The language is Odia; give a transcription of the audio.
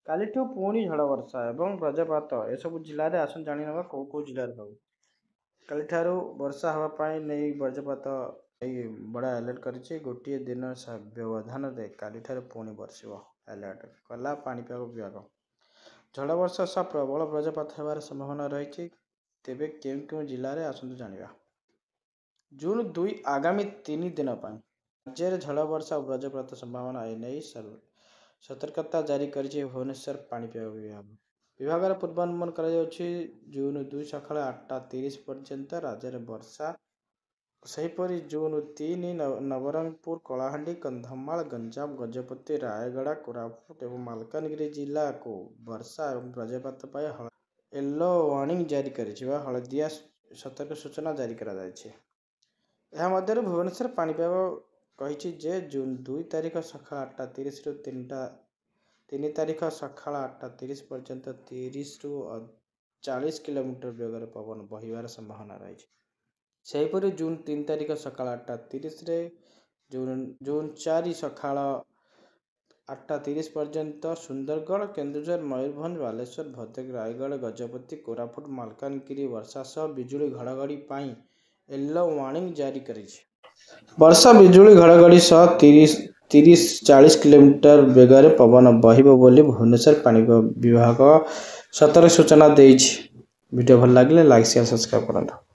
କାଲିଠୁ ପୁଣି ଝଡ଼ ବର୍ଷା ଏବଂ ବଜ୍ରପାତ ଏସବୁ ଜିଲ୍ଲାରେ ଆସନ୍ତୁ ଜାଣିନେବା କେଉଁ ଜିଲ୍ଲାରେ ହେବ। କାଲିଠାରୁ ବର୍ଷା ହେବା ପାଇଁ ନେଇ ବଜ୍ରପାତ ଏଇ ବଡ଼ ଆଲର୍ଟ କରିଛି। ଗୋଟିଏ ଦିନ ବ୍ୟବଧାନରେ କାଲିଠାରୁ ପୁଣି ବର୍ଷିବ ଆଲର୍ଟ କଲା ପାଣିପାଗ ବିଭାଗ। ଝଡ଼ ବର୍ଷା ସହ ପ୍ରବଳ ବଜ୍ରପାତ ହେବାର ସମ୍ଭାବନା ରହିଛି। ତେବେ କେଉଁ କେଉଁ ଜିଲ୍ଲାରେ ଆସନ୍ତୁ ଜାଣିବା। ଜୁନ୍ 2 ଆଗାମୀ 3 ଦିନ ପାଇଁ ରାଜ୍ୟରେ ଝଡ଼ ବର୍ଷା ଓ ବଜ୍ରପାତ ସମ୍ଭାବନା ନେଇ ସତର୍କତା ଜାରି କରିଛି ଭୁବନେଶ୍ୱର ପାଣିପାଗ ବିଭାଗ। ବିଭାଗର ପୂର୍ବାନୁମାନ କରାଯାଉଛି ଜୁନ୍ 2 ସକାଳ 8:30 ପର୍ଯ୍ୟନ୍ତ ରାଜ୍ୟରେ ବର୍ଷା। ସେହିପରି ଜୁନ୍ 3 ନବରଙ୍ଗପୁର, କଳାହାଣ୍ଡି, କନ୍ଧମାଳ, ଗଞ୍ଜାମ, ଗଜପତି, ରାୟଗଡ଼ା, କୋରାପୁଟ ଏବଂ ମାଲକାନଗିରି ଜିଲ୍ଲାକୁ ବର୍ଷା ଏବଂ ବଜ୍ରପାତ ପାଇଁ ୟେଲୋ ୱାର୍ଣ୍ଣିଂ ଜାରି କରିଛି ବା ହଳଦିଆ ସତର୍କ ସୂଚନା ଜାରି କରାଯାଇଛି। ଏହା ମଧ୍ୟରୁ ଭୁବନେଶ୍ୱର ପାଣିପାଗ କହିଛି ଯେ ଜୁନ୍ 2 ତାରିଖ ସକାଳ 8:30ରୁ 3 ତାରିଖ ସକାଳ 8:30 ପର୍ଯ୍ୟନ୍ତ 30ରୁ 40 କିଲୋମିଟର ବେଗରେ ପବନ ବହିବାର ସମ୍ଭାବନା ରହିଛି। ସେହିପରି ଜୁନ୍ 3 ତାରିଖ ସକାଳ 8:30ରେ ଜୁନ୍ 4 ସକାଳ 8:30 ପର୍ଯ୍ୟନ୍ତ ସୁନ୍ଦରଗଡ଼, କେନ୍ଦୁଝର, ମୟୂରଭଞ୍ଜ, ବାଲେଶ୍ୱର, ଭଦ୍ରକ, ରାୟଗଡ଼, ଗଜପତି, କୋରାପୁଟ, ମାଲକାନଗିରି ବର୍ଷା ସହ ବିଜୁଳି ଘଡ଼ଘଡ଼ି ପାଇଁ ୟେଲୋ ୱାର୍ଣ୍ଣିଂ ଜାରି କରିଛି। ବର୍ଷା, ବିଜୁଳି ଘଡ଼ଘଡ଼ି ସହ 30-40 କିଲୋମିଟର ବେଗରେ ପବନ ବହିବ ବୋଲି ଭୁବନେଶ୍ୱର ପାଣିପାଗ ବିଭାଗ ସତର୍କ ସୂଚନା ଦେଇଛି। ଭିଡ଼ିଓ ଭଲ ଲାଗିଲେ ଲାଇକ୍, ସେୟାର, ସବସ୍କ୍ରାଇବ୍ କରନ୍ତୁ।